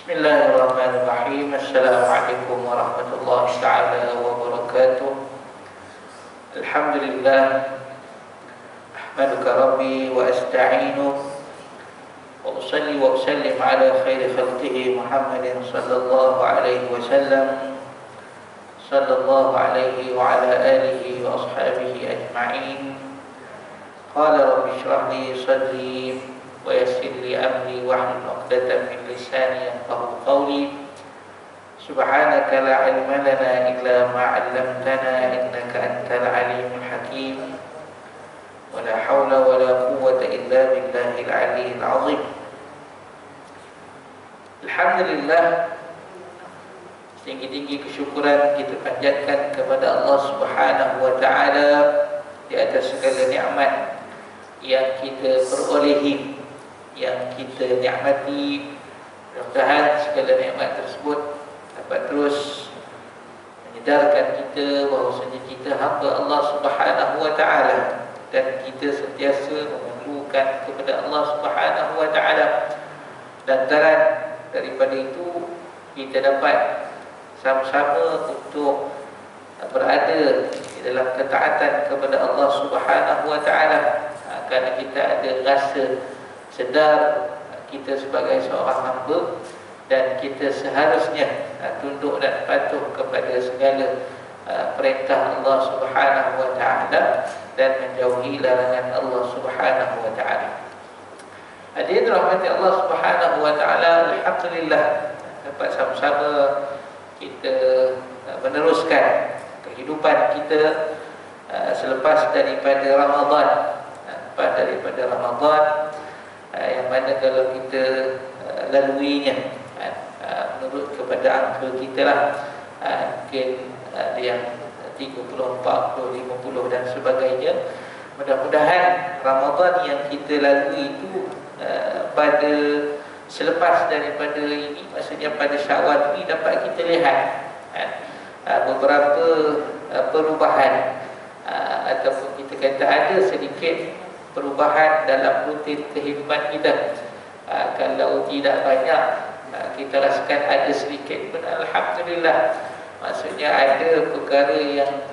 Bismillahirrahmanirrahim. Assalamualaikum warahmatullahi taala wabarakatuh. Alhamdulillah, ahmaduka rabbi wa asta'inu wa usalli wa usallim ala khairi khalqihi Muhammadin sallallahu alaihi wasallam, sallallahu alaihi wa ala alihi wa ashabihi ajma'in. Qala rabbi shrah li sadri wa yassir li amri wahlul 'uqdatam min lisani yafqahu qawli. Subhanaka la ilma lana illa ma 'allamtana innaka antal alimul hakim. Wa la haula wa la quwwata illa billahil 'aliyyil 'azim. Alhamdulillah, tinggi-tinggi kesyukuran kita panjatkan kepada Allah Subhanahu wa taala di atas segala nikmat yang kita perolehi, yang kita nikmati. Mudah-mudahan segala nikmat tersebut dapat terus menyedarkan kita bahawasanya kita hamba Allah Subhanahu wa taala dan kita sentiasa memerlukan kepada Allah Subhanahu wa taala. Lantaran daripada itu kita dapat sama-sama untuk berada di dalam ketaatan kepada Allah Subhanahu wa taala, kerana kita ada rasa sedar kita sebagai seorang hamba dan kita seharusnya tunduk dan patuh kepada segala perintah Allah Subhanahu wa taala dan menjauhi larangan Allah Subhanahu wa taala. Hadirin rahmati Allah Subhanahu wa taala, alhamdulillah dapat sama-sama kita meneruskan kehidupan kita selepas daripada Ramadan. Lepas daripada Ramadan, yang mana kalau kita laluinya menurut kepada angka kita lah, mungkin ada yang 30, 40, 50 dan sebagainya. Mudah-mudahan Ramadan yang kita lalui itu pada selepas daripada ini, maksudnya pada Syawal ini, dapat kita lihat beberapa perubahan, ataupun kita kata ada sedikit perubahan dalam rutin kehidupan kita. Kalau tidak banyak, kita rasakan ada sedikit pun, alhamdulillah. Maksudnya ada perkara yang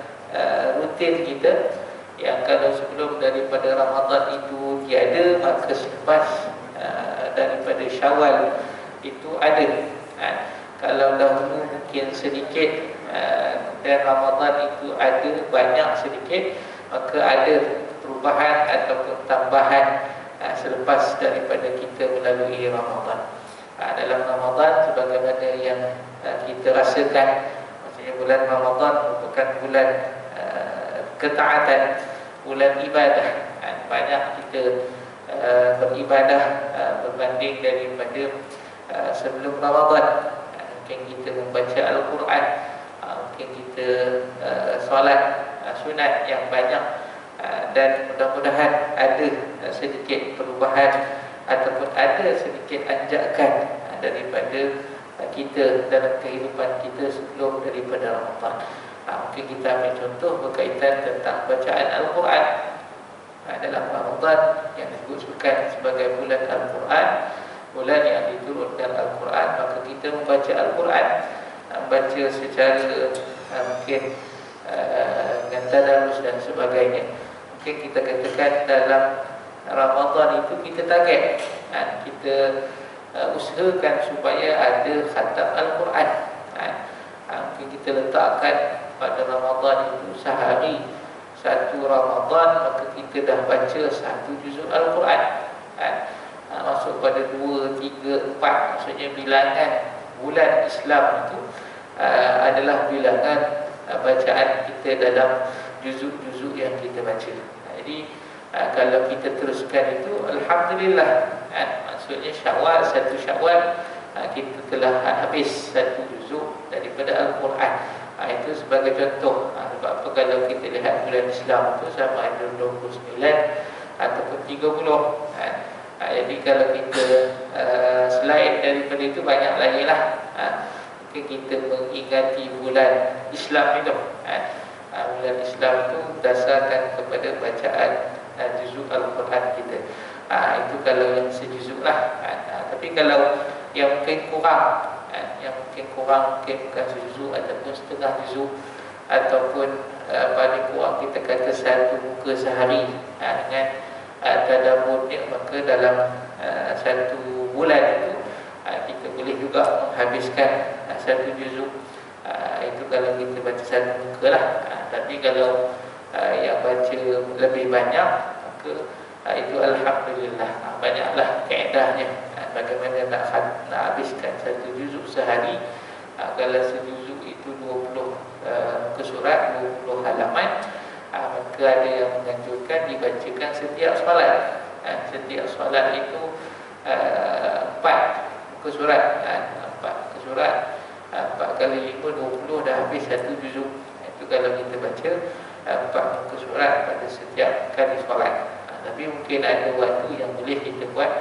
rutin kita, yang kalau sebelum daripada Ramadan itu tiada, maka selepas daripada Syawal itu ada. Kalau dahulu mungkin sedikit, dan Ramadan itu ada banyak sedikit, maka ada perubahan ataupun tambahan selepas daripada kita melalui Ramadan. Dalam Ramadan, sebagaimana yang kita rasakan, maksudnya bulan Ramadan merupakan bulan ketaatan, bulan ibadah. Banyak kita beribadah berbanding daripada sebelum Ramadan. Mungkin kita membaca Al-Quran, mungkin kita solat sunat yang banyak, dan mudah-mudahan ada sedikit perubahan ataupun ada sedikit anjakan daripada kita dalam kehidupan kita sebelum daripada Ramadan. Mungkin kita ambil contoh berkaitan tentang bacaan Al-Quran. Dalam Ramadan yang disebutkan sebagai bulan Al-Quran, bulan yang diturunkan Al-Quran, maka kita membaca Al-Quran, baca secara mungkin dengan tadarus dan sebagainya. Mungkin kita katakan dalam Ramadan itu kita target, kita usahakan supaya ada khatam Al-Quran. Mungkin kita letakkan pada Ramadan itu sehari satu Ramadan, maka kita dah baca satu juzuk Al-Quran. Masuk pada 2, 3, 4, maksudnya bilangan bulan Islam itu adalah bilangan bacaan kita dalam juzuk-juzuk yang kita baca. Jadi kalau kita teruskan itu, alhamdulillah, maksudnya Syawal, satu Syawal kita telah habis satu juzuk daripada Al-Quran. Itu sebagai contoh. Sebab apa, kalau kita lihat bulan Islam itu sama ada 29 ataupun 30. Jadi kalau kita selain daripada itu, banyak lagi lah. Mungkin kita mengingati bulan Islam itu. Bulan Islam itu berdasarkan kepada bacaan juzuk Al-Quran kita. Itu kalau yang sejuzuk lah. Tapi kalau yang mungkin kurang, yang mungkin kurang, mungkin bukan sejuzuk ataupun setengah juzuk, ataupun paling kurang kita kata satu muka sehari dengan tadabbur ni, maka dalam satu bulan itu kita boleh juga menghabiskan satu juzuk. Itu kalau kita baca satu muka lah. Tapi kalau yang baca lebih banyak, maka itu alhamdulillah, banyaklah kaedahnya. Bagaimana nak habiskan satu juzuk sehari. Kalau sejuzuk itu 20 muka surat, 20 halaman, maka ada yang menganjurkan dibacakan setiap solat. Setiap solat itu 4 muka surat, 4 muka surat, 4 kali 5, 20, dah habis satu juzuk. Itu kalau kita baca 4 muka surat pada setiap kali solat. Tapi mungkin ada waktu yang boleh kita buat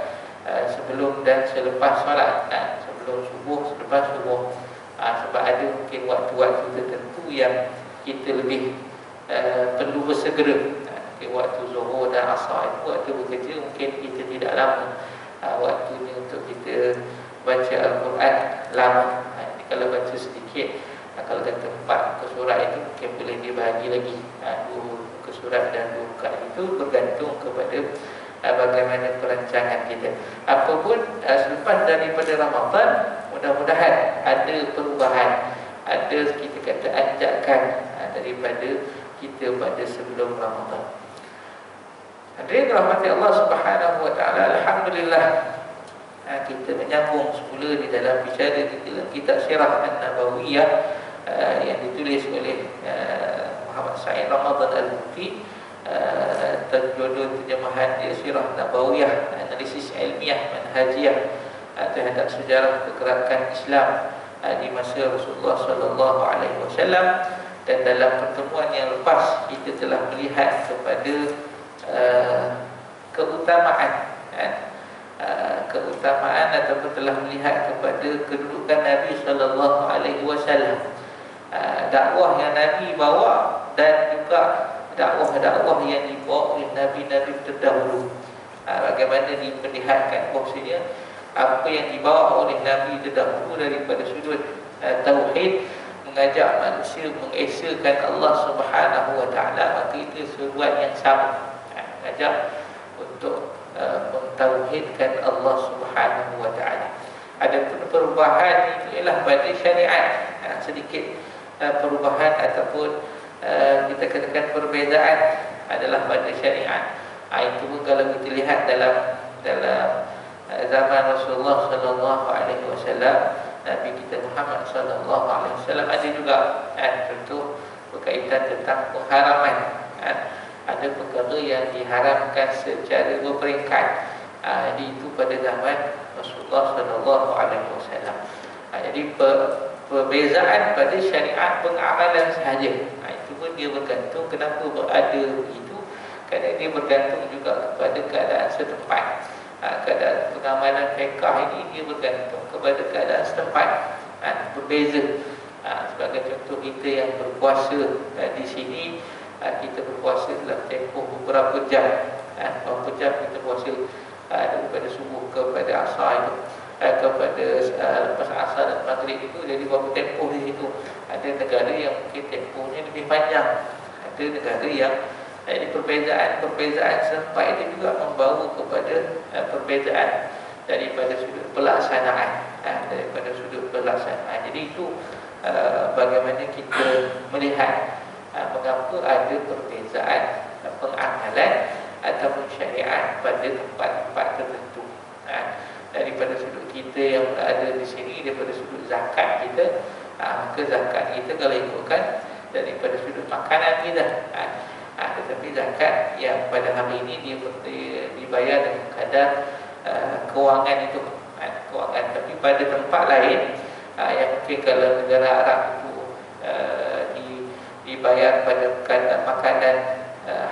sebelum dan selepas solat, sebelum subuh, selepas subuh. Sebab ada mungkin waktu-waktu tertentu yang kita lebih perlu bersegera. Waktu zuhur dan asar itu waktu bekerja, mungkin kita tidak lama waktunya untuk kita baca Al-Quran lama. Kalau baca sedikit, kalau kata 4 muka surat itu mungkin boleh dibahagi lagi 2 muka surat dan 2 rakaat. Itu bergantung kepada bagaimana perancangan kita. Apapun selepas daripada Ramadan, mudah-mudahan ada perubahan, ada kita kata anjakan daripada kita pada sebelum Ramadan. Hadirin rahmati Allah Subhanahu wa taala, alhamdulillah kita menyambung semula di dalam bicara di dalam kitab Sirah An-Nabawiyah yang ditulis oleh Muhammad Sa'id Ramadan Al-Mufti. Terjudul terjemahan dia Sirah Nabawiyah, analisis ilmiah manhajiyah terhadap sejarah pergerakan Islam di masa Rasulullah sallallahu alaihi wasallam. Dan dalam pertemuan yang lepas kita telah melihat kepada keutamaan ataupun telah melihat kepada kedudukan Nabi sallallahu alaihi wasallam, dakwah yang Nabi bawa dan juga dakwah-dakwah yang dibawa oleh nabi-nabi terdahulu. Bagaimana diperlihatkan bahawasanya apa yang dibawa oleh nabi terdahulu daripada sudut tauhid, mengajak manusia mengesakan Allah Subhanahu wa taala, maka itu seruan yang sama, mengajak untuk mentauhidkan Allah Subhanahu wa taala. Adapun perubahan itu ialah pada syariat, sedikit perubahan ataupun kita katakan perbezaan adalah pada syariat. Itu pun kalau kita lihat dalam zaman Rasulullah sallallahu alaihi wasallam, Nabi kita Muhammad sallallahu alaihi wasallam, ada juga tentu berkaitan tentang pengharaman. Ada perkara yang diharamkan secara berperingkat. Itu pada zaman Rasulullah sallallahu alaihi wasallam. Jadi perbezaan pada syariat pengamalan sahaja. Itu pun dia bergantung kenapa berada begitu. Kerana dia bergantung juga kepada keadaan setempat. Keadaan pengamalan fiqh ini dia bergantung kepada keadaan setempat. Berbeza. Sebagai contoh, kita yang berpuasa di sini, kita berpuasa dalam tempoh beberapa jam. Berapa jam kita puasa daripada subuh kepada asar itu, kepada lepas asar dan maghrib itu. Jadi berapa tempoh di situ. Ada negara yang mungkin tempohnya lebih panjang, ada negara yang jadi perbezaan setempat itu juga membawa kepada perbezaan daripada sudut pelaksanaan, Jadi itu bagaimana kita melihat mengapa ada perbezaan pengamalan ataupun syariat pada tempat-tempat tertentu. Daripada sudut kita yang berada di sini, daripada sudut zakat kita, maka zakat kita kalau ikutkan daripada sudut makanan kita. Tetapi zakat yang pada hari ini dia dibayar dengan kadar kewangan itu, kewangan. Tapi pada tempat lain yang mungkin kalau negara Arab itu dibayar pada kadar makanan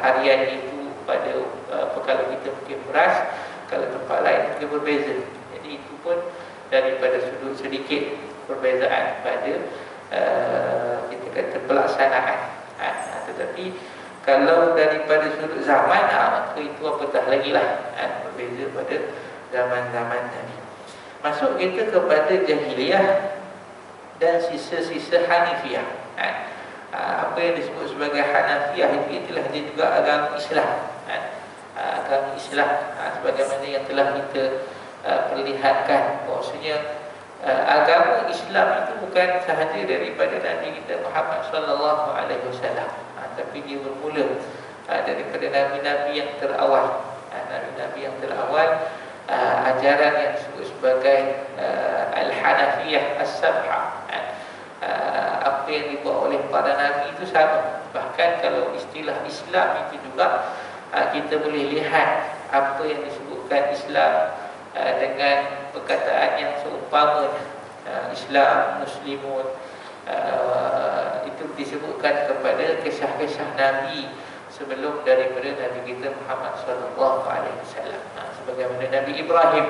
harian itu pada kalau kita mungkin beras, kalau tempat lain mungkin berbeza. Jadi itu pun daripada sudut sedikit perbezaan pada kita kata pelaksanaan. Tetapi kalau daripada sudut zaman, maka itu apatah lagi lah, berbeza pada zaman-zaman tadi. masuk kita kepada jahiliyah dan sisa-sisa Hanifiyah. Apa yang disebut sebagai Hanafiyah itu itulah dia juga agama Islam. Agama Islam sebagaimana yang telah kita perlihatkan, maksudnya agama Islam itu bukan sahaja daripada Nabi kita Muhammad sallallahu alaihi wasallam, tapi dia bermula daripada nabi-nabi yang terawal. Nabi-nabi yang terawal, ajaran yang disebut sebagai Al-Hanafiyah As-Sab'ah. Apa yang dibuat oleh para nabi itu sama. Bahkan kalau istilah Islam itu juga kita boleh lihat apa yang disebutkan Islam dengan perkataan yang seumpamanya. Islam, Muslimun, itu disebutkan kepada kisah-kisah Nabi sebelum daripada Nabi kita Muhammad sallallahu alaihi wasallam. Sebagaimana Nabi Ibrahim.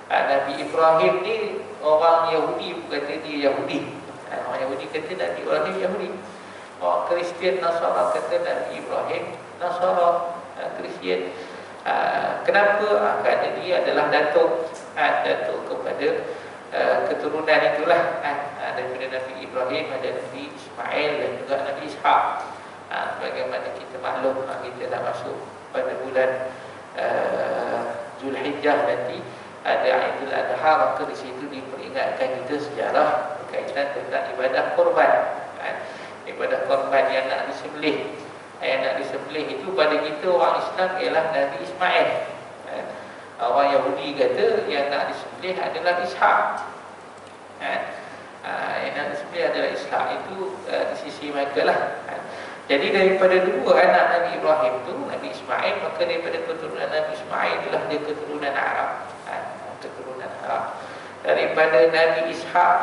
Nabi Ibrahim ni orang Yahudi kata dia Yahudi. Orang Yahudi kata Nabi Ibrahim Yahudi. Orang Kristian Nasara kata Nabi Ibrahim Nasara, Kristian. Kenapa? Kerana dia adalah datuk kepada keturunan itulah. Daripada Nabi Ibrahim ada Nabi Ismail dan juga Nabi Ishaq. Bagaimana kita maklum, kita dah masuk pada bulan Zulhijjah nanti ada Aidil Adha, maka di situ diperingatkan kita sejarah berkaitan tentang ibadah korban. Ibadah korban yang nak disembelih. Yang nak disembelih itu pada kita orang Islam ialah Nabi Ismail. Orang Yahudi kata yang nak disembelih adalah Ishaq. Yang nak disembelih adalah Ishaq. Itu di sisi mereka lah. Jadi daripada dua anak Nabi Ibrahim itu, Nabi Ismail, maka daripada keturunan Nabi Ismail itulah dia keturunan Arab. Keturunan Arab. Daripada Nabi Ishaq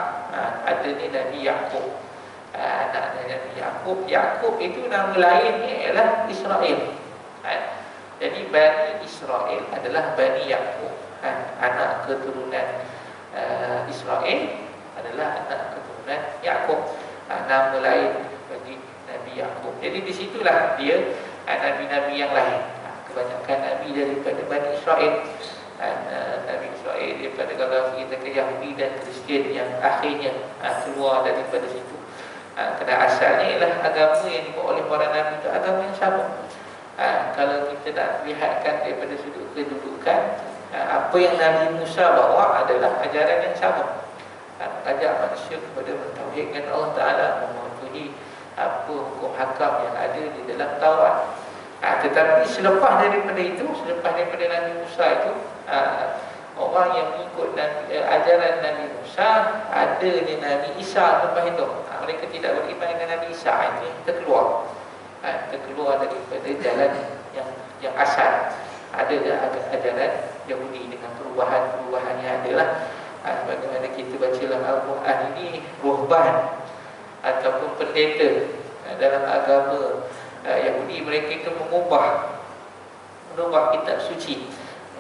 ada ni Nabi Yaqub. Anaknya Nabi Yaqub. Yaqub itu nama lainnya ialah Israel. Jadi Bani Israel adalah Bani Yaqub. Anak keturunan Israel adalah anak keturunan Yaqub. Nama lain bagi Nabi Yaqub. Jadi di situlah dia nabi-nabi yang lain. Kebanyakan nabi daripada Bani Israel. Nabi Israel daripada kalau kita ke Yahudi dan Kristian yang akhirnya keluar daripada situ. Kerana asalnya ialah agama yang dibawa oleh para nabi itu agama yang sama. Kalau kita nak lihatkan daripada sudut kedudukan, apa yang Nabi Musa bawa adalah ajaran yang sama. Mengajak manusia kepada mentauhidkan Allah Ta'ala, mematuhi apa hukum hakam yang ada di dalam Taurat. Tetapi selepas daripada itu, selepas daripada Nabi Musa itu, orang yang mengikut ajaran Nabi Musa, ada di Nabi Isa lepas itu. Mereka tidak beriman dengan Nabi Isa. Ini terkeluar. Terkeluar daripada jalan yang asal. Ada ajaran Yahudi dengan perubahan-perubahan yang adalah. Bagaimana kita baca dalam Al-Quran ini, ruhban ataupun pendeta dalam agama Yahudi, mereka itu mengubah kitab suci,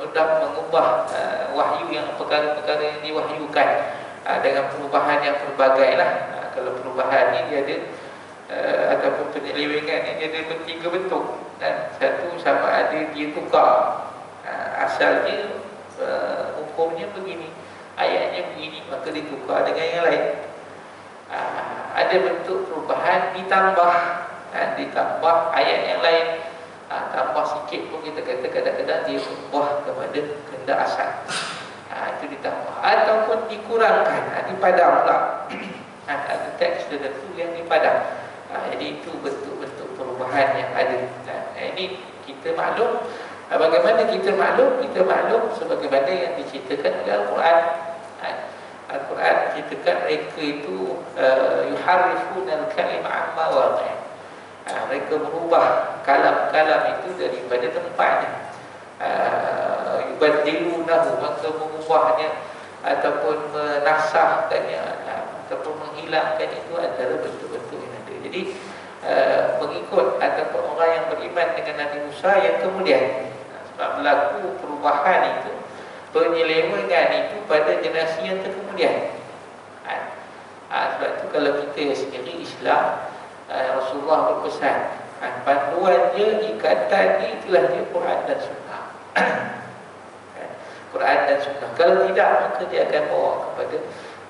mengubah wahyu yang perkara-perkara yang diwahyukan dengan perubahan yang pelbagai lah. Kalau perubahan ni dia ada ataupun penyelewengan ni dia ada bertiga bentuk, dan satu sama ada dia tukar asalnya hukumnya begini, ayatnya begini, maka ditukar dengan yang lain. Ada bentuk perubahan ditambah ayat yang lain. Tambah sikit pun kita kata kadang-kadang dia berubah kepada kehendak asal. Itu ditambah ataupun dikurangkan, dipadam pula. Ada teks tertentu yang dipadam. Jadi itu bentuk-bentuk perubahan yang ada. Ini kita maklum. Bagaimana kita maklum? Kita maklum sebagaimana yang diceritakan oleh Al-Quran. Al-Quran menceritakan mereka itu yuharrifuna al-kalima amma waqi'ah. Mereka merubah kalam-kalam itu daripada tempatnya. Yubaddilunahu, maka mengubahnya ataupun menasahkannya ataupun menghilangkan itu antara bentuk-bentuk yang ada. Jadi mengikut ataupun orang yang beriman dengan Nabi Musa yang kemudian sebab berlaku perubahan itu, penyelewengan itu pada generasi yang terkemudian. Sebab itu kalau kita sendiri Islam, Rasulullah berpesan, panduannya, ikatannya itulah dia Quran dan Sunnah. Quran dan Sunnah. Kalau tidak, maka dia akan bawa kepada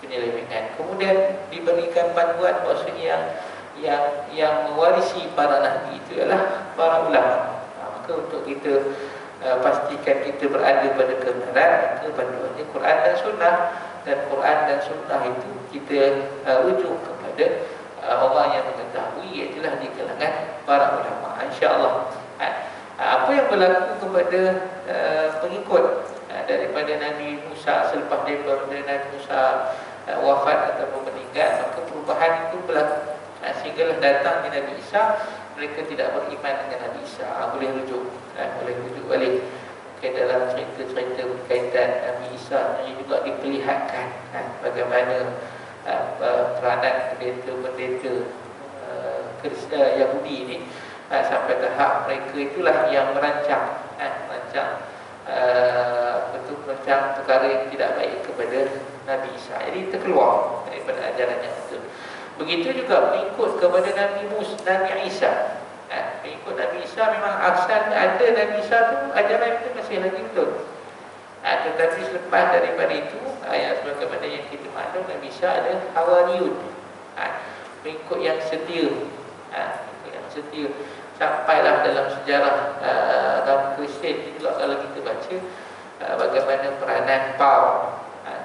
penyelewengan. Kemudian diberikan panduan maksudnya yang mewarisi para nabi itu adalah para ulama. Maka untuk kita pastikan kita berada pada kebenaran, maka panduannya Quran dan Sunnah. Dan Quran dan Sunnah itu kita rujuk kepada orang yang mengetahui, iaitulah di kalangan para ulama, insya-Allah. Apa yang berlaku kepada pengikut daripada Nabi Musa selepas daripada Nabi Musa wafat ataupun meninggal, maka perubahan itu berlaku. Sehinggalah datang di Nabi Isa, mereka tidak beriman dengan Nabi Isa. Boleh rujuk balik ke dalam cerita-cerita berkaitan Nabi Isa ini juga diperlihatkan bagaimana peranan pendeta-pendeta Yahudi ini sampai tahap mereka itulah yang merancang perkara yang tidak baik kepada Nabi Isa. Jadi terkeluar daripada ajaran yang betul. Begitu juga mengikut kepada Nabi Isa. Mengikut Nabi Isa memang asalnya ada Nabi Isa tu ajaran itu masih lagi betul. Tetapi selepas daripada itu, yang sebagaimana yang kita maklum, Nabi Isa ada Hawariyun, mengikut yang setia, sampailah dalam sejarah dalam Kristian juga kalau kita baca bagaimana peranan Paul,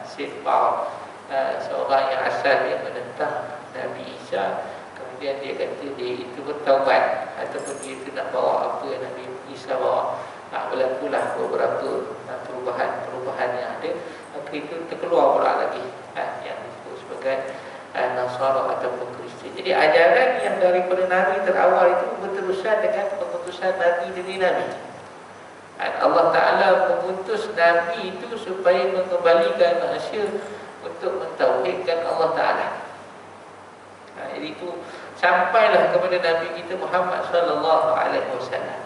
Saint Paul, seorang yang asalnya menentang Nabi Isa, kemudian dia kata dia itu bertaubat ataupun dia itu nak bawa apa yang Nabi Isa bawa. Berlakulah beberapa perubahan yang ada, maka itu terkeluar pula lagi yang disebut sebagai Nasara ataupun Kristian. Jadi ajaran yang daripada Nabi terawal itu berterusan dengan pengutusan Nabi demi Nabi. Allah Ta'ala mengutus Nabi itu supaya mengembalikan manusia untuk mentauhidkan Allah Ta'ala. Jadi itu sampailah kepada Nabi kita Muhammad sallallahu alaihi wasallam.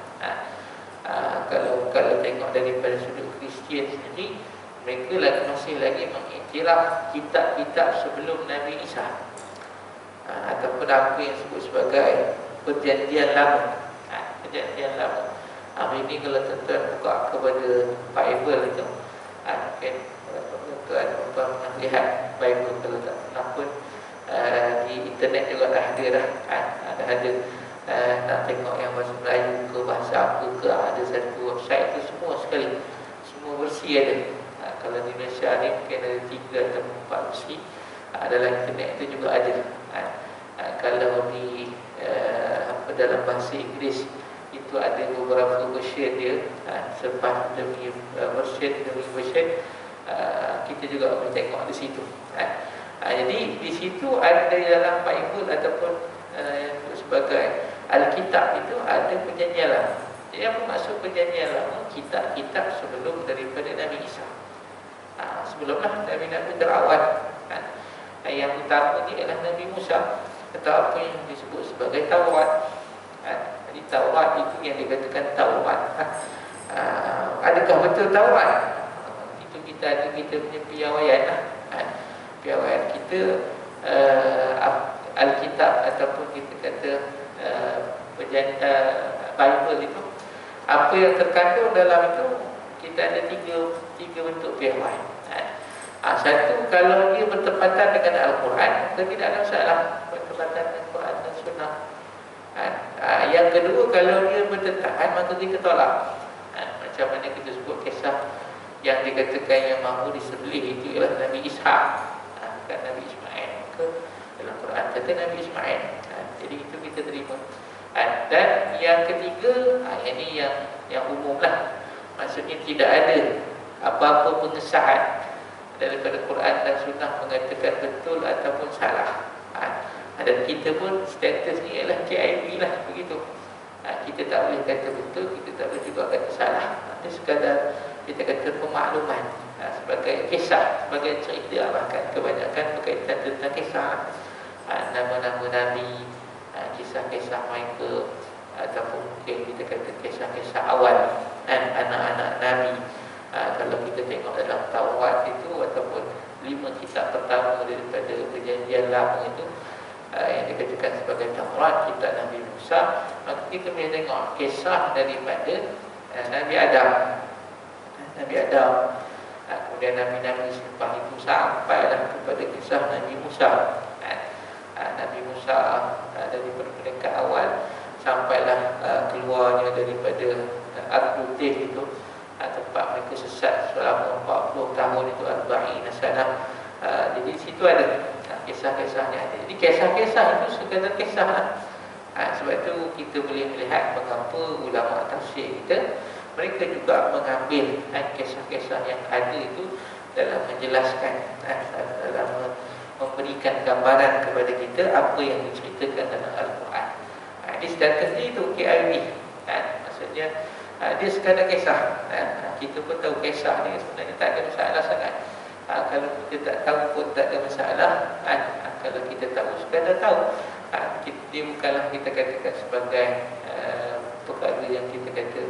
Kalau tengok daripada sudut Kristian sendiri, mereka masih lagi mengiktiraf kitab-kitab sebelum Nabi Isa, ataupun apa yang disebut sebagai perjanjian lama. Perjanjian lama. Hari ini kalau tuan-tuan buka kepada Bible itu, mungkin tuan-tuan lihat Bible, kalau tak pernah pun di internet juga dah ada nak tengok yang bahasa Melayu ke bahasa apa ke, ada satu website itu semua sekali, semua versi ada. Kalau di Malaysia ni mungkin ada 3 atau 4 versi. Dalam internet itu juga ada. Kalau di dalam bahasa Inggeris itu ada beberapa version dia, selepas demi version kita juga boleh tengok di situ. Jadi di situ ada dalam Bible ataupun sebagai Alkitab itu ada perjanjian lama. Jadi apa maksud perjanjian lama? Kitab-kitab sebelum daripada Nabi Isa. Sebelumlah Nabi terawal. Yang utama ni adalah Nabi Musa, atau apa yang disebut sebagai Taurat. Jadi Taurat itu yang dikatakan Taurat. Adakah betul Taurat? Itu kita punya piawaian piawaian kita Alkitab ataupun kita kata Bible itu, apa yang terkandung dalam itu kita ada tiga bentuk piawaian. Satu, kalau dia bertepatan dengan Al-Quran, maka tidak ada masalah bertepatan dengan Quran dan Sunnah. Yang kedua, kalau dia bertentangan, maka kita tolak. Macam mana kita sebut kisah yang dikatakan yang mahu disembelih itu ialah Nabi Ishaq, bukan Nabi Ismail. Maka dalam Quran kata Nabi Ismail. Jadi itu kita terima. Dan yang ketiga, ini yang umum lah. Maksudnya tidak ada apa-apa pengesahan daripada Quran dan Sunnah mengatakan betul ataupun salah. Dan kita pun status ni ialah KIV lah, begitu. Kita tak boleh kata betul, kita tak boleh juga kata salah. Ini sekadar kita kata pemakluman, sebagai kisah, sebagai cerita. Bahkan kebanyakan berkaitan tentang kisah, nama-nama Nabi, kisah-kisah mereka, ataupun mungkin kita kata kisah-kisah awal anak-anak Nabi. Kalau kita tengok dalam Taurat itu ataupun 5 kitab pertama daripada perjanjian lama itu, yang dikatakan sebagai Taurat, kitab Nabi Musa, maka kita boleh tengok kisah daripada Nabi Adam. kemudian Nabi-Nabi selepas itu sampailah kepada kisah Nabi Musa. Nabi Musa daripada peringkat awal sampailah keluarnya daripada Al-Qutih itu, tempat mereka sesat selama 40 tahun itu, Arba'ina sanah. Jadi situ ada kisah-kisahnya ada. Jadi kisah-kisah itu sekadar kisah lah. Sebab itu kita boleh melihat mengapa ulama tafsir kita mereka juga mengambil kisah-kisah yang ada itu dalam menjelaskan, dalam memberikan gambaran kepada kita apa yang diceritakan dalam Al-Quran. Ini statusnya itu KIV. Maksudnya dia sekadar kisah. Kita pun tahu kisah ni sebenarnya tak ada masalah sangat. Kalau kita tak tahu pun tak ada masalah. Kalau kita tahu, sekadar tahu, dia bukanlah kita katakan sebagai perkara yang kita kata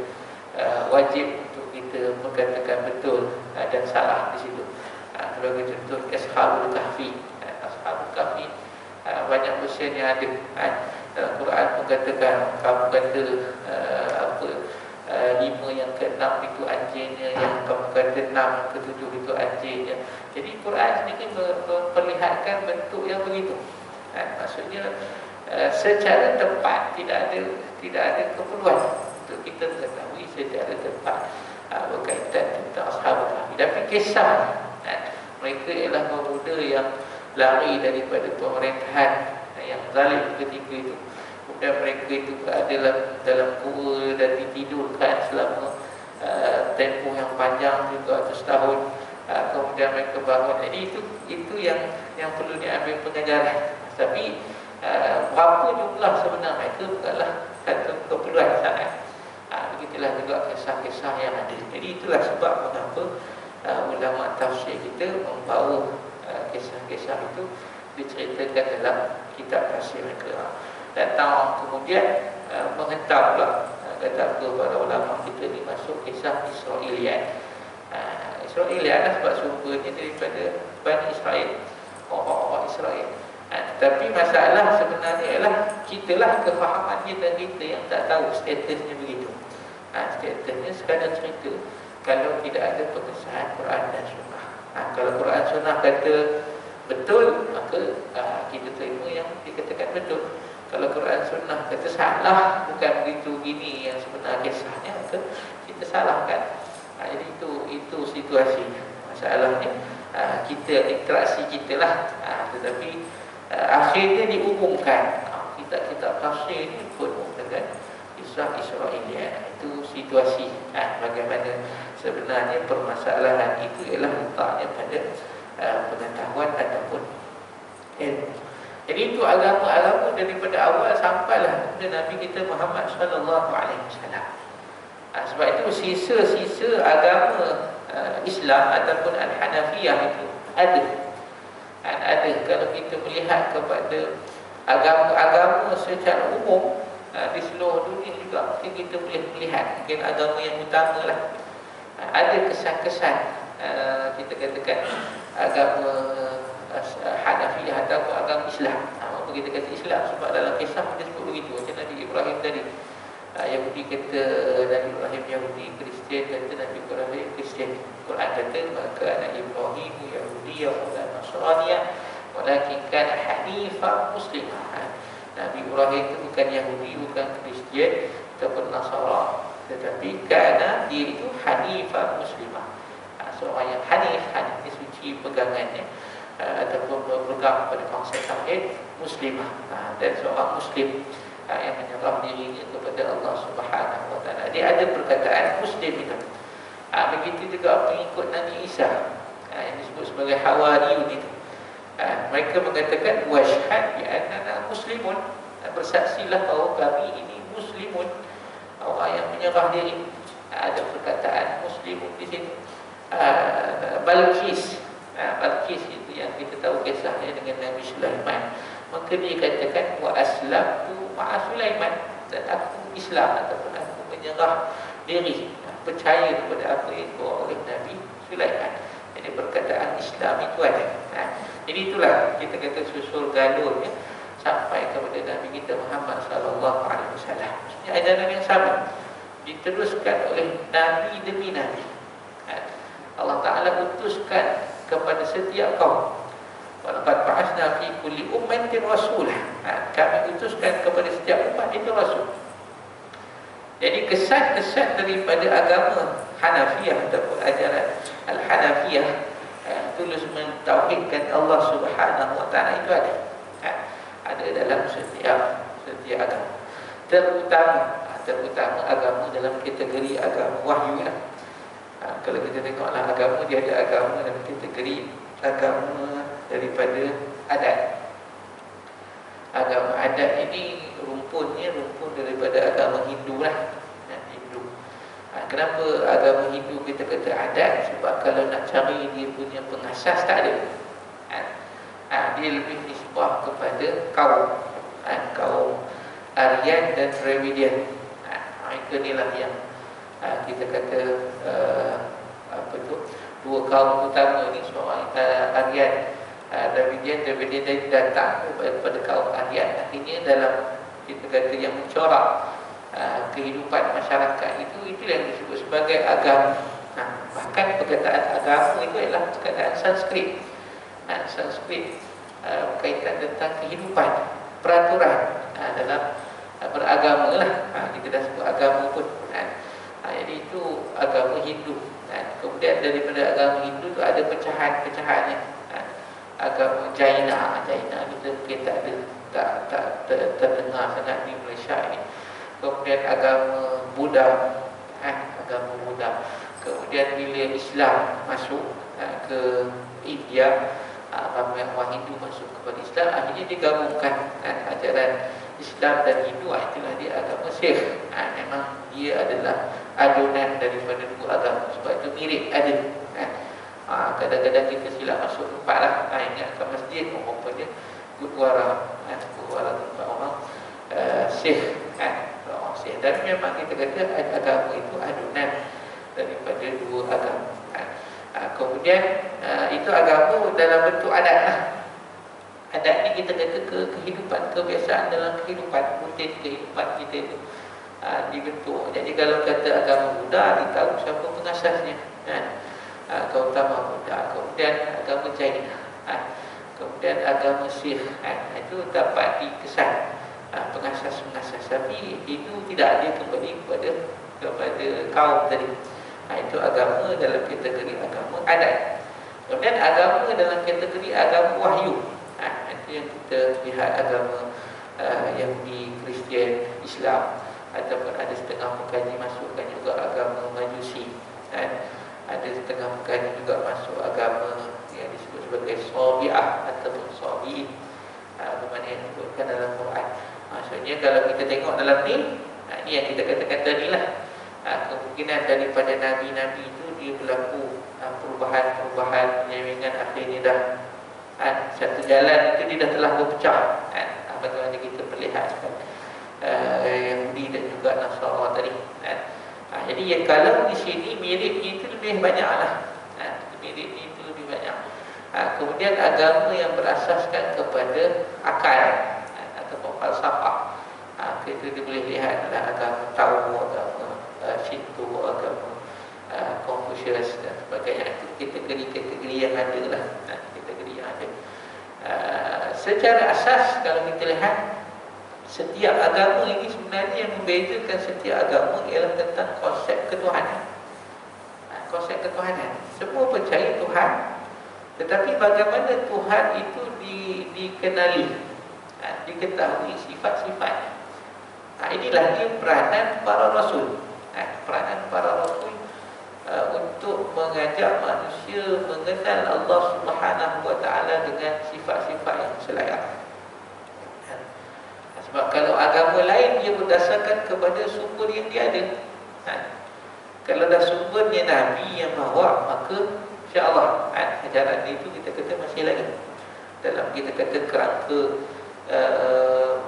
wajib untuk kita mengatakan betul dan salah di situ. Sebagai contoh Ashabul Kahfi. Ashabul Kahfi banyak version yang ada. Dalam Quran mengatakan kamu kata 5 yang ke-6 itu anjingnya, yang kamu kata 6 yang ke-7 itu anjingnya. Jadi Quran sendiri memperlihatkan bentuk yang begitu. Maksudnya secara tepat tidak ada keperluan untuk kita mengetahui secara tepat berkaitan tentang Ashabul Kahfi. Tapi kisah mereka ialah pemuda yang lari daripada pemerintahan yang zalim ketika itu. Kemudian mereka itu berada dalam gua dan ditidurkan selama tempoh yang panjang juga 100 tahun. Kemudian mereka bangun. Jadi itu yang perlu diambil pengajaran. Tapi berapa jumlah sebenar mereka bukanlah satu keperluan sangat. Begitulah juga kisah-kisah yang ada. Jadi itulah sebab mengapa ulama tafsir kita membawa kisah-kisah itu diceritakan dalam kitab tafsir mereka. Datang kemudian menghentam pula kata kepada ulama kita ni masuk kisah Israiliyat. Israiliyat lah sebab sumbernya daripada Bani Israel, orang-orang Israel. Tetapi masalah sebenarnya ialah kitalah kefahaman kita yang tak tahu statusnya begitu. Statusnya sekadar cerita kalau tidak ada pengesahan Quran dan Sunnah. Kalau Quran Sunnah kata betul, maka kita terima yang dikatakan betul. Kalau Quran Sunnah kata salah, bukan begitu gini yang sebenar kisahnya, maka kita salahkan. Jadi itu situasinya. Masalahnya kita interaksi kita lah. Tetapi akhirnya diumumkan kitab-kitab tafsir ini penuh dengan kisah Israiliyat. Itu situasi bagaimana sebenarnya permasalahan itu ialah letaknya pada pengetahuan ataupun ilmu. Jadi itu agama-agama daripada awal sampailah kepada Nabi kita Muhammad sallallahu alaihi wasallam. Sebab itu sisa-sisa agama Islam ataupun Al-Hanafiyah itu ada. Kalau kita melihat kepada agama-agama secara umum di seluruh dunia juga mungkin kita boleh melihat mungkin agama yang utamalah ada kesan-kesan kita katakan agama Hanafiyah atau agama Islam. Apa kita kata Islam sebab dalam kisah dia sebut begitu. Macam Nabi Ibrahim tadi, Yahudi kata Nabi Ibrahim Yahudi, Kristian kata Nabi Ibrahim Kristian. Quran kata maka anak Ibrahim Yahudi wa Nasraniyah walakin kana hanifan musliman. Nabi Ibrahim itu bukan Yahudi, bukan Kristian ataupun Nasara, tetapi kerana dia itu hanifan muslimah. Seorang yang hanif ini suci pegangannya ataupun berpegang pada konsep tauhid muslimah, dan seorang muslim yang menyerah dirinya kepada Allah Subhanahu wa taala. Dia ada perkataan muslim itu. Begitu juga pengikut Nabi Isa yang disebut sebagai Hawariyun itu. Mereka mengatakan washhad bi annana muslimun, bersaksilah bahawa kami ini muslimun, orang yang menyerah diri. Ada perkataan muslimun di sini. Balqis itu yang kita tahu kisahnya dengan Nabi Sulaiman. Maka dia katakan wa aslamtu ma'a Sulaiman, dan aku Islam ataupun aku menyerah diri, percaya kepada apa yang dibawa oleh Nabi Sulaiman. Jadi perkataan Islam itu ada. Jadi itulah kita kata susul galurnya sampai kepada Nabi kita Muhammad sallallahu alaihi wasallam. Maksudnya ajaran yang sama diteruskan oleh nabi demi nabi. Allah Ta'ala utuskan kepada setiap kaum. Walaqad ba'atsna fi kulli ummatin rasulah. Kami utuskan kepada setiap umat itu rasul. Jadi kesan-kesan daripada agama Hanafiyah ataupun ajaran Al-Hanafiyah tulus mentauhidkan Allah Subhanahu wa taala itu ada dalam setiap agama. Terutama agama dalam kategori agama wahyu lah. Kalau kita tengoklah agama, dia ada agama dalam kategori agama daripada adat. Agama adat ini rumpunnya rumpun daripada agama Hindu lah. Hindu. Kenapa agama Hindu kita kata adat? Sebab kalau nak cari dia punya pengasas tak ada. Dia lebih nisbah kepada kaum Aryan dan Dravidian. Itu inilah yang kita kata dua kaum utama ni, seorang Aryan, Dravidian datang kepada kaum Aryan. Akhirnya dalam kita kata yang mencorak kehidupan masyarakat itu yang disebut sebagai agama. Bahkan perkataan agama itu adalah perkataan Sanskrit. Sanskrit berkaitan tentang kehidupan, peraturan dalam beragama lah. Kita dah sebut agama pun. Jadi itu agama Hindu. Kemudian daripada agama Hindu tu ada pecahan-pecahannya. Agama Jaina kita mungkin tak terdengar sangat di Malaysia ini. Kemudian agama Buddha, agama Buddha. Kemudian bila Islam masuk ke India, ramai orang Hindu masuk kepada Islam, akhirnya digabungkan ajaran Islam dan Hindu. Itulah dia agama Sikh. Memang dia adalah adunan daripada dua agama, sebab itu mirip ada. Kadang-kadang kita silap masuk tempat lah. Ingat kat masjid rupanya Gurdwara tempat orang Sikh, orang Sikh. Dan memang kita kata agama itu adunan daripada dua agama. Kemudian itu agama dalam bentuk adat lah. Adat ni kita kata kehidupan, kebiasaan dalam kehidupan, rutin kehidupan kita itu dibentuk. Jadi kalau kata agama Buddha, ditahu siapa pengasasnya, keutamaan Buddha. Kemudian agama Jaina, kemudian agama Sikh, itu dapat dikesan pengasas-pengasas. Tapi itu tidak ada kembali kepada kaum tadi. Itu agama dalam kategori agama adat. Kemudian agama dalam kategori agama wahyu. Itu yang kita lihat agama Yahudi, Kristian, Islam, ataupun ada setengah mengkaji masukkan juga agama Majusi, ada setengah mengkaji juga masuk agama yang disebut sebagai Sabi'ah ataupun Sabi'in, bermakna yang disebutkan dalam Quran. Maksudnya kalau kita tengok dalam ni yang kita katakan tadi lah, kemungkinan daripada Nabi-Nabi itu dia berlaku perubahan penyampingan, akhirnya dah satu jalan itu dia dah telah berpecah. Bagaimana kita perlihatkan Yahudi dan juga Nasara tadi. Jadi kalau di sini miripnya itu lebih banyak lah. Miripnya itu lebih banyak. Kemudian agama yang berasaskan kepada akal ataupun falsafah, kita boleh lihat adalah agama Tao, agama Shinto, agama Confucius dan sebagainya. Itu kategori-kategori yang ada lah. Kategori yang ada. Secara asas kalau kita lihat, setiap agama ini sebenarnya yang membezakan setiap agama ialah tentang konsep ketuhanan. Konsep ketuhanan, semua percaya Tuhan, tetapi bagaimana Tuhan itu dikenali, diketahui sifat-sifatnya. Inilah dia peranan para rasul. Peranan para rasul untuk mengajak manusia mengenal Allah Subhanahu wa taala dengan sifat-sifat yang selayak. Sebab kalau agama lain dia berdasarkan kepada sumber yang dia ada. Kalau dah sumbernya Nabi yang bawa, maka insya-Allah ajaran itu kita kata masih lagi dalam kita kata kerangka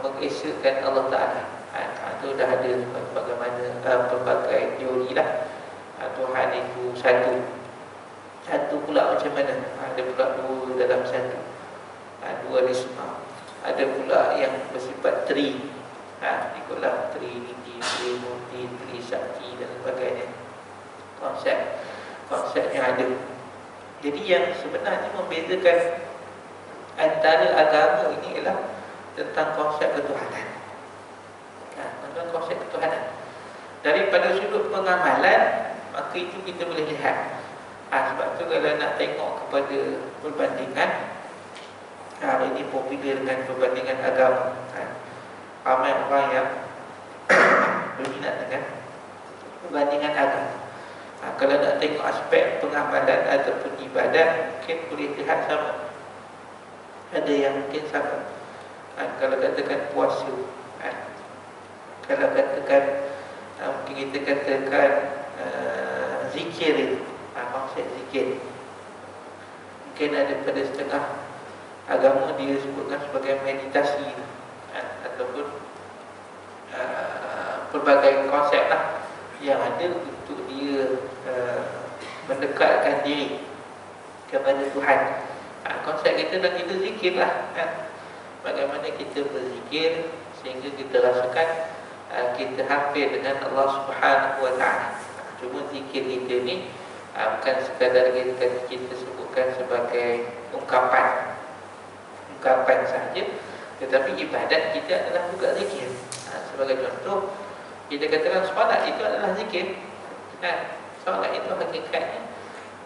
mengesahkan Allah Taala. Itu dah ada bagaimana pelbagai teori lah. Tuhan itu satu pula macam mana? Ada pula dua dalam satu, dualisme. Ada pula yang bersifat tri, ikutlah Trinity, Trimurti, Trisakti dan sebagainya. Konsep konsep yang ada. Jadi yang sebenarnya membezakan antara agama ini ialah tentang konsep ketuhanan. Tentang konsep ketuhanan. Daripada sudut pengamalan, maka itu kita boleh lihat. Sebab tu kalau nak tengok kepada perbandingan, ini popular dengan perbandingan agama. Ramai orang yang berminat dengan perbandingan agama. Kalau nak tengok aspek pengamalan ataupun ibadat, mungkin boleh lihat sama. Ada yang mungkin sama. Kalau katakan puasa, kalau katakan mungkin kita katakan zikir itu, konsep zikir, mungkin ada pada setengah agama dia sebutkan sebagai meditasi, ataupun pelbagai konsep lah yang ada untuk dia mendekatkan diri kepada Tuhan. Konsep kita dan kita zikir lah, bagaimana kita berzikir sehingga kita rasakan kita hampir dengan Allah Subhanahu Wa Taala. Cuma zikir kita ni bukan sekadar kita sebutkan sebagai ungkapan sahaja, tetapi ibadat kita adalah juga zikir. Sebagai contoh, kita katakan solat itu adalah zikir. Solat itu hakikatnya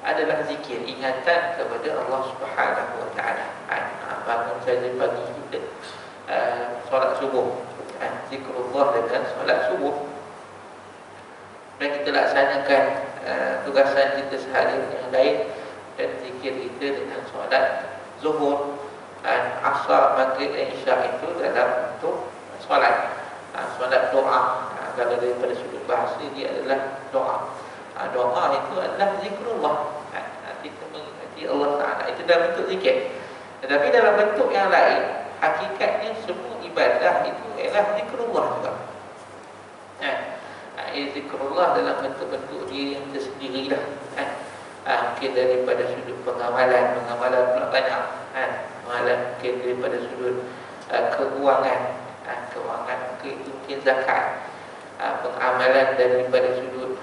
adalah zikir, ingatan kepada Allah Subhanahu Wa Taala. Bangun saja pagi kita solat subuh, zikrullah dengan solat subuh, dan kita laksanakan tugasan kita sehari yang lain, dan zikir kita dengan solat zuhur, asar, maghrib dan isya itu dalam bentuk solat. Solat doa, kalau daripada sudut bahasa dia adalah doa. Doa itu adalah zikrullah, kita mengingati Allah Ta'ala, itu dalam bentuk zikir. Tetapi dalam bentuk yang lain, hakikatnya semua ibadah itu ialah zikrullah juga. Zikrullah dalam bentuk-bentuk dia yang tersendiri lah. Mungkin daripada sudut pengamalan pula banyak. Pengamalan mungkin daripada sudut keuangan mungkin itu mungkin zakat. Pengamalan daripada sudut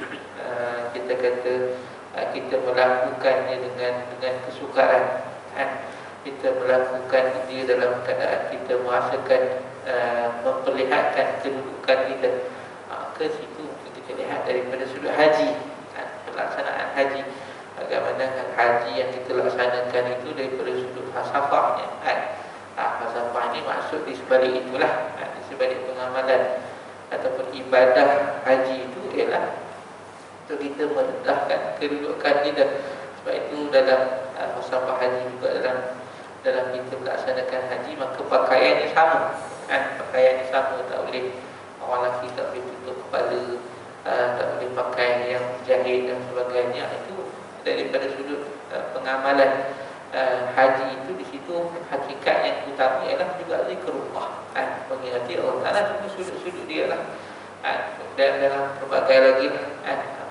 kita kata kita melakukannya dengan kesukaran, kita melakukan dia dalam keadaan kita merasakan memperlihatkan kedudukan kita. Ke situ kita lihat daripada sudut haji, pelaksanaan haji, bagaimana haji yang kita laksanakan itu daripada sudut falsafahnya. Falsafah ini maksud di sebalik itulah, di sebalik pengamalan ataupun ibadah haji itu ialah untuk kita merendahkan kedudukan kita. Sebab itu dalam falsafah haji juga, dalam kita melaksanakan haji, maka pakaiannya sama. Pakaiannya sama, tak boleh, orang lelaki tak boleh tutup kepala, tak boleh pakai yang jahit dan sebagainya. Itu daripada sudut pengamalan haji itu. Di situ hakikat yang utama ialah juga zikrullah, mengingati Allah Ta'ala. Cuma sudut-sudut dia lah. Dan dalam berbagai lagi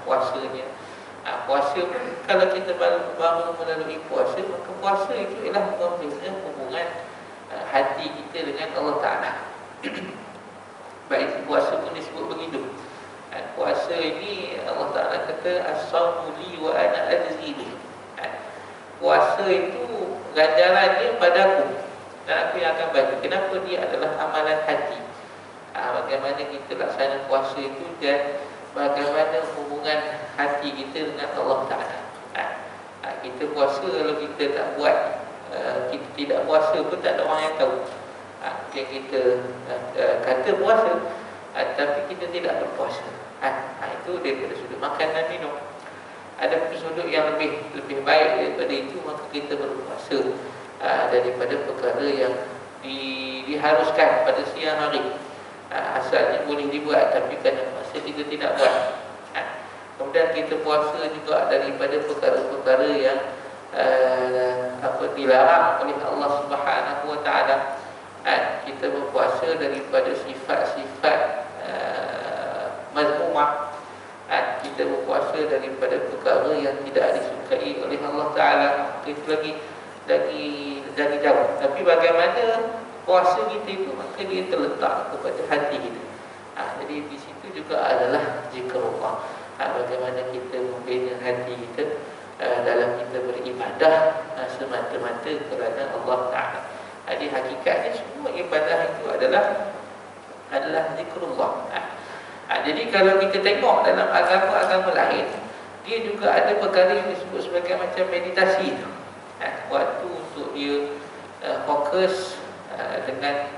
puasanya, puasa pun kalau kita baru melalui puasa, maka puasa itu ialah membina hubungan hati kita dengan Allah Ta'ala. Baik, puasa pun disebut begitu. Puasa ini Allah Ta'ala kata as-sawmu li wa ana ajzi bi. Puasa itu ganjaran dia padaku dan aku yang akan bagi. Kenapa? Dia adalah amalan hati. Bagaimana kita laksana puasa itu dan bagaimana hubungan hati kita dengan Allah Ta'ala. Kita puasa, kalau kita tak buat, kita tidak puasa pun tak ada orang yang tahu. Mungkin kita kata puasa, tapi kita tidak berpuasa. Itu daripada sudut makan dan minum. Ada sudut yang lebih baik daripada itu, maka kita berpuasa daripada perkara yang diharuskan pada siang hari. Asalnya boleh dibuat, tapi kerana masa kita tidak buat. Kemudian kita puasa juga daripada perkara-perkara yang dilarang oleh Allah Subhanahu Wa Taala. Kita berpuasa daripada sifat-sifat mazmumah. Kita berpuasa daripada perkara yang tidak disukai oleh Allah Ta'ala. Itu lagi jauh. Tapi bagaimana puasa kita itu, maka dia terletak kepada hati kita. Jadi di situ juga adalah zikrullah. bagaimana kita membina hati kita dalam kita beribadah semata-mata kerana Allah Ta'ala. Jadi hakikatnya semua ibadah itu adalah zikrullah. Jadi kalau kita tengok dalam agama-agama lain, dia juga ada perkara yang disebut sebagai macam meditasi tu. Waktu untuk dia fokus dengan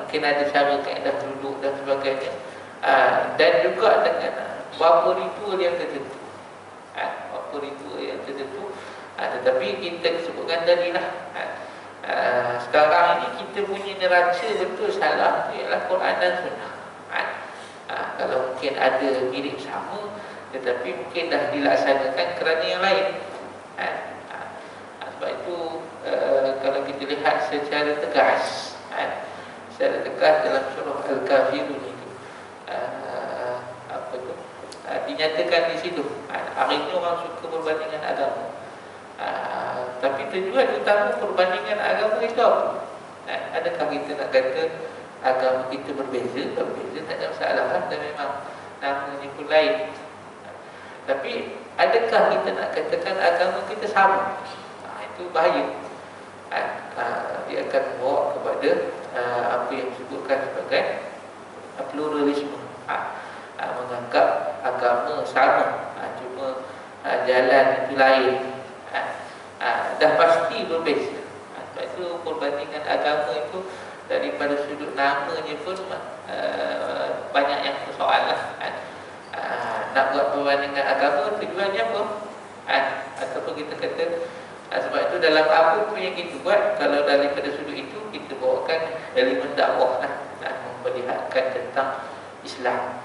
mungkin ada cara kaedah duduk dan sebagainya, dan juga dengan berapa ritual yang tertentu. Berapa ritual yang tertentu. Tetapi kita sebutkan tadi lah, sekarang ini kita punya neraca betul salah tu ialah Quran dan Sunnah. Kalau mungkin ada mirip sama, tetapi mungkin dah dilaksanakan kerana yang lain. Sebab itu kalau kita lihat secara tegas, dalam surah Al-Kafirun itu, dinyatakan di situ, hari ini orang suka berbandingan agama. Tapi tujuan utama perbandingan agama itu apa? Adakah kita nak kata agama kita berbeza? Berbeza tak ada masalah, dan memang namanya pun lain. Tapi adakah kita nak katakan agama kita sama? Itu bahaya. Dia akan membawa kepada apa yang disebutkan sebagai pluralisme. Menganggap agama sama, cuma jalan itu lain. Dah pasti berbeza. Sebab itu perbandingan agama itu daripada sudut namanya pun banyak yang persoalan. Nak buat perbandingan agama tujuannya apa? Ataupun kita kata sebab itu dalam apa pun yang kita buat, kalau daripada sudut itu kita bawakan elemen dakwah, memperlihatkan tentang Islam,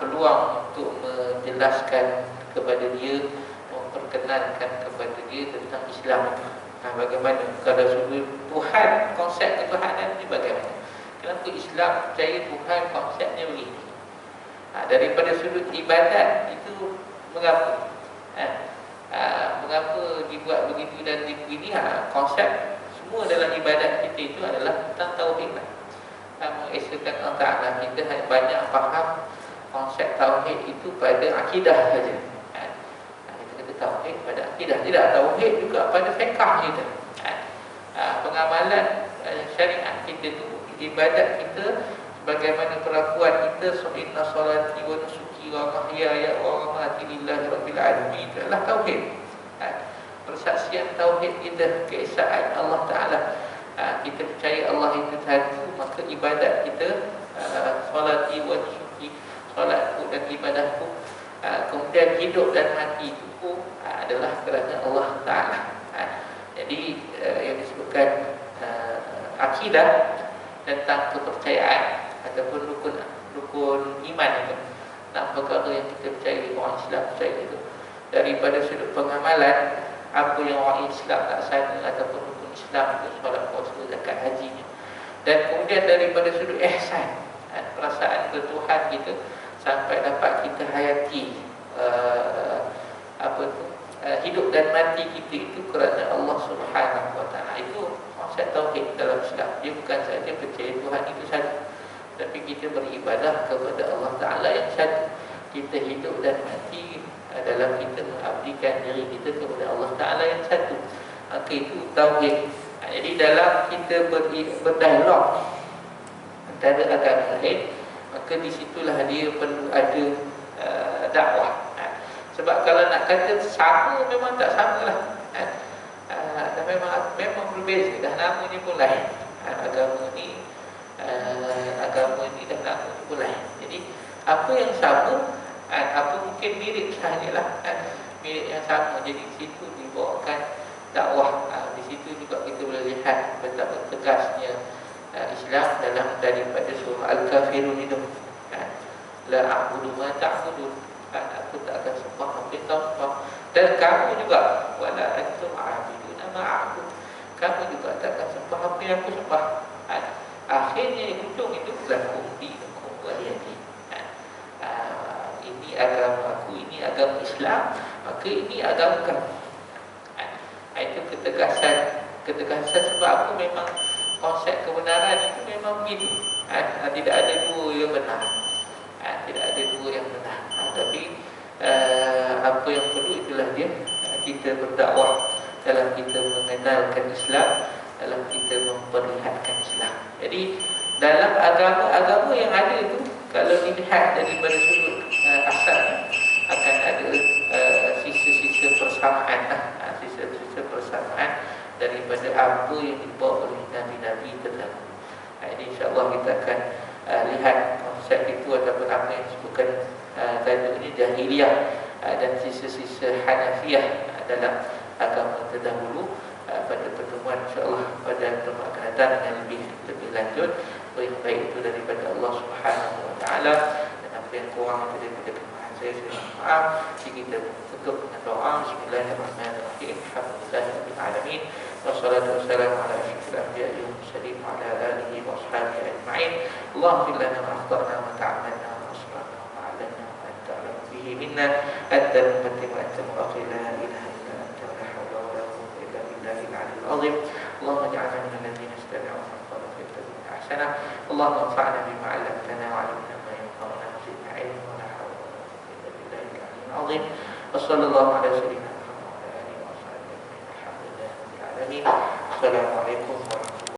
peluang untuk menjelaskan kepada dia, memperkenalkan kepada dia tentang Islam. Bagaimana kalau sudut Tuhan, konsep ketuhanan ini bagaimana? Kenapa Islam percaya Tuhan konsepnya begini? Daripada sudut ibadat itu mengapa? Mengapa dibuat begitu dan begini? Konsep semua dalam ibadat kita itu adalah tentang tauhid. Mengesahkan Allah Ta'ala. Kita banyak faham konsep tauhid itu pada akidah saja. Kita kata tauhid pada akidah, tidak tauhid juga pada fiqh kita. Pengamalan syariat kita itu, ibadat kita, bagaimana perlakuan kita, inna salati wa nusuki wa mahyaya wa mamati lillahi rabbil alamin, itu adalah tauhid. Persaksian tauhid kita, keesaan Allah Ta'ala. Kita percaya Allah itu satu, maka ibadat kita, salati wa nusuki, solatku dan ibadahku, kemudian hidup dan mati itu adalah kerana Allah Ta'ala. Jadi yang disebutkan akidah tentang kepercayaan ataupun rukun iman itu, 6 perkara yang kita percaya, orang Islam percaya itu. Daripada sudut pengamalan, apa yang orang Islam laksana ataupun rukun Islam itu, solat, puasa, zakat, hajinya. Dan kemudian daripada sudut ihsan, perasaan ke Tuhan kita, sampai dapat kita hayati hidup dan mati kita itu kerana Allah Subhanahu Wa Taala. Itu konsep tauhid dalam Islam. Dia bukan saja percaya Tuhan itu satu, tapi kita beribadah kepada Allah Ta'ala yang satu. Kita hidup dan mati dalam kita mengabdikan diri kita kepada Allah Ta'ala yang satu. Maka itu tauhid. Jadi dalam kita berdialog antara agama lain, maka disitulah dia perlu ada dakwah. Sebab kalau nak kata sama, memang tak sama lah. Dan memang berbeza. Dah namanya pun lain. Agama ni dah namanya pun lain. Jadi apa yang sama, apa mungkin mirip sahajalah, mirip yang sama. Jadi di situ dibawakan dakwah. Di situ juga kita boleh lihat betapa tegasnya Islam dalam daripada surah Al-Kafirun itu. La a'budu ma ta'budun, aku tak akan sembah apa yang kau sembah, dan kamu juga wala antum a'buduna ma a'bud, kamu juga tak akan sembah apa yang aku sembah. Akhirnya hujung itu lakum dinukum waliyadi. Ini agama aku, ini agama Islam, maka ini agama kamu. Itu ketegasan sebab aku memang konsep kebenaran itu memang begitu. Tidak ada dua yang benar. Tidak ada dua yang benar. Tapi apa yang perlu itulah dia kita berdakwah, dalam kita mengenalkan Islam, dalam kita memperlihatkan Islam. Jadi dalam agama-agama yang ada itu, kalau dilihat daripada sudut asalnya, akan ada sisa-sisa persamaan, sisa-sisa persamaan daripada apa yang dibawa oleh Nabi-Nabi terdahulu. Jadi insyaAllah kita akan lihat konsep itu ataupun apa yang disebutkan tajuk ini jahiliyah dan sisa-sisa Hanafiyah dalam agama terdahulu pada pertemuan insyaAllah pada pertemuan akan datang yang lebih lanjut. Baik itu daripada Allah Subhanahu Wa Taala, dan apa yang kurang itu daripada kelemahan saya mohon maaf. Jadi kita tutup dengan doa. Bismillahirrahmanirrahim. Alhamdulillahirabbil alamin. Wassalatu wassalamu ala asyrafil anbiya'i wal mursalin wa ala alihi wa ashabihi ajma'in. Allahumma fir lana ma akhtana wa ta'ammana wa asrafna wa a'lana wa anta a'lamu bihi minna anta al-muqaddim wa anta al-mu'akhir, la ilaha illa anta wa la hawla wa la quwwata illa billahil 'aliyyil 'azim. Allahumma ij'alna minal ladzina yastami'una al-qawla fayattabi'una ahsana. Allahumma anfa'na bima 'allamtana wa 'allimna ma yanfa'una wa zidna 'ilman wa la hawla wa la quwwata illa billahil 'aliyyil 'azim. Wassallallahu